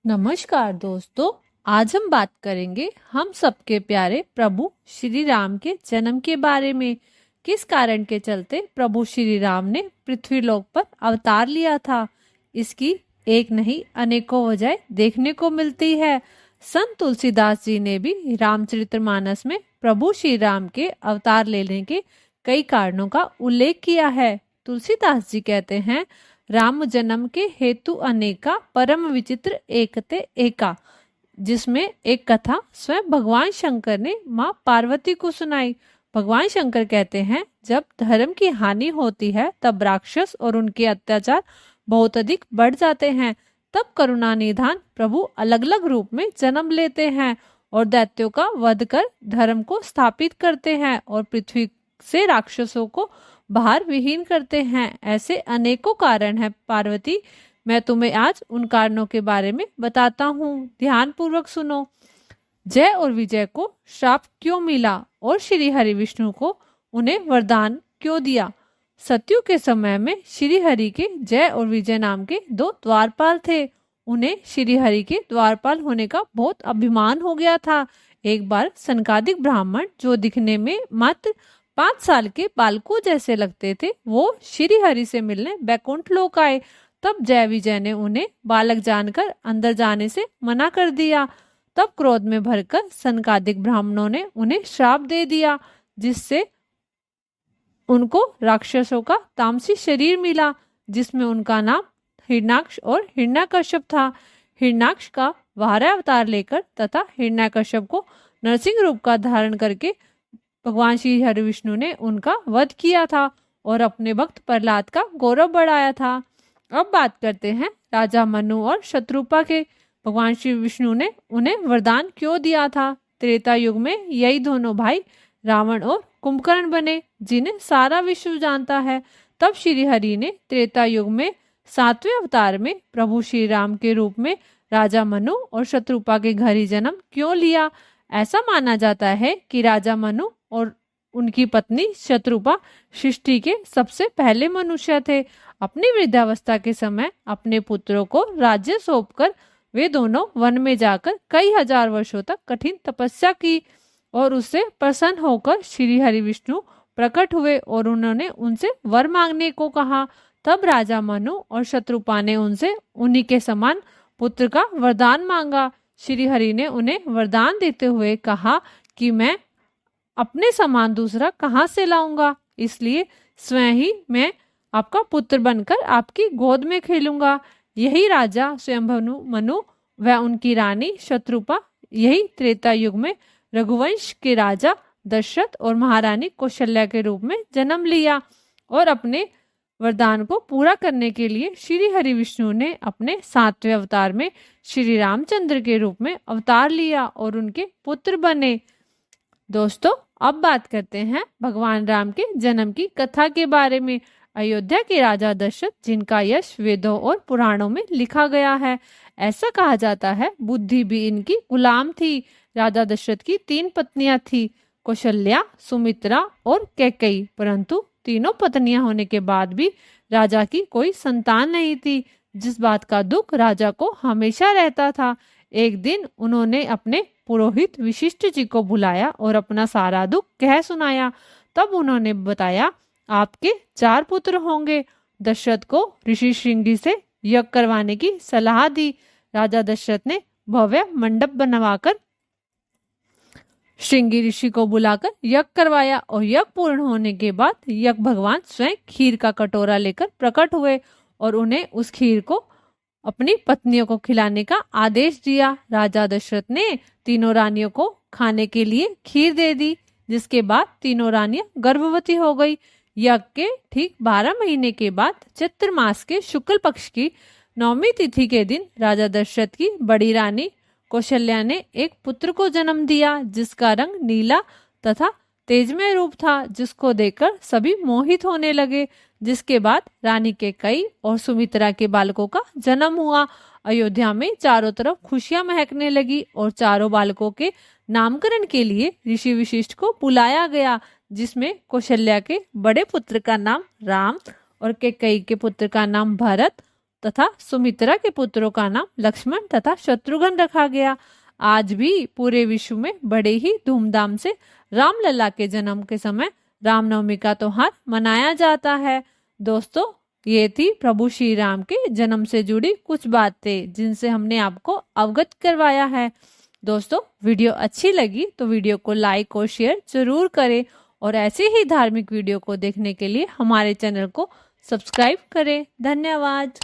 नमस्कार दोस्तों। आज हम बात करेंगे हम सबके प्यारे प्रभु श्री राम के जन्म के बारे में। किस कारण के चलते प्रभु श्री राम ने पृथ्वी लोक पर अवतार लिया था, इसकी एक नहीं अनेकों वजह देखने को मिलती है। संत तुलसीदास जी ने भी रामचरितमानस में प्रभु श्री राम के अवतार लेने के कई कारणों का उल्लेख किया है। तुलसीदास जी कहते हैं, राम जन्म के हेतु अनेका परम विचित्र एकते एका, जिसमें एक कथा स्वयं भगवान शंकर ने माँ पार्वती को सुनाई। भगवान शंकर कहते हैं, जब धर्म की हानि होती है तब राक्षस और उनके अत्याचार बहुत अधिक बढ़ जाते हैं। तब करुणा निधान प्रभु अलग अलग रूप में जन्म लेते हैं और दैत्यों का वध कर धर्म को स्थापित करते हैं और पृथ्वी से राक्षसों को बाहर विहीन करते हैं। ऐसे अनेकों कारण हैं पार्वती, मैं तुम्हें आज उन कारणों के बारे में बताता हूँ, ध्यान पूर्वक सुनो। जय और विजय को श्राप क्यों मिला और श्री हरि विष्णु को उन्हें वरदान क्यों दिया? सतयुग के समय में श्री हरि के जय और विजय नाम के दो द्वारपाल थे। उन्हें श्री हरि के द्वारपाल होने का बहुत अभिमान हो गया था। एक बार सनकादिक ब्राह्मण, जो दिखने में मात्र 5 साल के बालकों जैसे लगते थे, वो श्री हरि से मिलने बैकुंठ लोक आए। तब जय विजय ने उन्हें बालक जानकर अंदर जाने से मना कर दिया। तब क्रोध में भरकर सनकादिक ब्राह्मणों ने उन्हें श्राप दे दिया, जिससे उनको राक्षसों का तामसी शरीर मिला, जिसमें उनका नाम हिरण्याक्ष और हिरण्यकश्यप था। हिरण्याक्ष का वाराह अवतार लेकर तथा हिरण्यकश्यप को नरसिंह रूप का धारण करके भगवान श्री हरि विष्णु ने उनका वध किया था और अपने भक्त प्रहलाद का गौरव बढ़ाया था। अब बात करते हैं राजा मनु और शत्रुपा के। भगवान श्री विष्णु ने उन्हें वरदान क्यों दिया था? त्रेता युग में यही दोनों भाई रावण और कुंभकर्ण बने, जिन्हें सारा विश्व जानता है। तब श्री हरि ने त्रेता युग में 7वें अवतार में प्रभु श्री राम के रूप में राजा मनु और शत्रुपा के घर ही जन्म क्यों लिया? ऐसा माना जाता है कि राजा मनु और उनकी पत्नी शत्रुपा सृष्टि के सबसे पहले मनुष्य थे। अपनी वृद्धावस्था के समय अपने पुत्रों को राज्य सौंपकर वे दोनों वन में जाकर कई हजार वर्षों तक कठिन तपस्या की और उससे प्रसन्न होकर श्री हरि विष्णु प्रकट हुए और उन्होंने उनसे वर मांगने को कहा। तब राजा मनु और शत्रुपा ने उनसे उन्हीं के समान पुत्र का वरदान मांगा। श्री हरि ने उन्हें वरदान देते हुए कहा कि मैं अपने समान दूसरा कहाँ से लाऊंगा, इसलिए स्वयं ही मैं आपका पुत्र बनकर आपकी गोद में खेलूंगा। यही राजा स्वयंभु मनु व उनकी रानी शत्रुपा, यही त्रेता युग में रघुवंश के राजा दशरथ और महारानी कौशल्या के रूप में जन्म लिया। और अपने वरदान को पूरा करने के लिए श्री हरि विष्णु ने अपने 7वें अवतार में श्री रामचंद्र के रूप में अवतार लिया और उनके पुत्र बने। दोस्तों, अब बात करते हैं भगवान राम के जन्म की कथा के बारे में। अयोध्या के राजा दशरथ, जिनका यश वेदों और पुराणों में लिखा गया है, ऐसा कहा जाता है बुद्धि भी इनकी गुलाम थी। राजा दशरथ की 3 पत्नियां थी, कौशल्या, सुमित्रा और कैकेयी। परंतु तीनों पत्नियां होने के बाद भी राजा की कोई संतान नहीं थी, जिस बात का दुख राजा को हमेशा रहता था। एक दिन उन्होंने अपने पुरोहित विशिष्ट जी को बुलाया और अपना सारा दुख कह सुनाया। तब उन्होंने बताया, आपके 4 पुत्र होंगे। दशरथ को ऋषि श्रृंगी से यज्ञ करवाने की सलाह दी। राजा दशरथ ने भव्य मंडप बनवाकर श्रृंगी ऋषि को बुलाकर यज्ञ करवाया और यज्ञ पूर्ण होने के बाद यज्ञ भगवान स्वयं खीर का कटोरा लेकर प्रकट हुए और उन्हें उस खीर को अपनी पत्नियों को खिलाने का आदेश दिया। राजा दशरथ ने तीनों रानियों को खाने के लिए खीर दे दी, जिसके बाद तीनों रानियां गर्भवती हो गई। यज्ञ के ठीक 12 महीने के बाद चैत्र मास के शुक्ल पक्ष की 9वीं तिथि के दिन राजा दशरथ की बड़ी रानी कौशल्या ने एक पुत्र को जन्म दिया, जिसका रंग नीला तथा तेजमय रूप था, जिसको देखकर सभी मोहित होने लगे। जिसके बाद रानी कैकेयी और सुमित्रा के बालकों का जन्म हुआ। अयोध्या में चारों तरफ खुशियां महकने लगी और चारों बालकों के नामकरण के लिए ऋषि विशिष्ट को बुलाया गया, जिसमें कौशल्या के बड़े पुत्र का नाम राम और कैकेयी के पुत्र का नाम भरत तथा सुमित्रा के पुत्रों का नाम लक्ष्मण तथा शत्रुघ्न रखा गया। आज भी पूरे विश्व में बड़े ही धूमधाम से रामलला के जन्म के समय रामनवमी का त्योहार मनाया जाता है। दोस्तों, ये थी प्रभु श्री राम के जन्म से जुड़ी कुछ बातें जिनसे हमने आपको अवगत करवाया है। दोस्तों, वीडियो अच्छी लगी तो वीडियो को लाइक और शेयर जरूर करें और ऐसे ही धार्मिक वीडियो को देखने के लिए हमारे चैनल को सब्सक्राइब करें। धन्यवाद।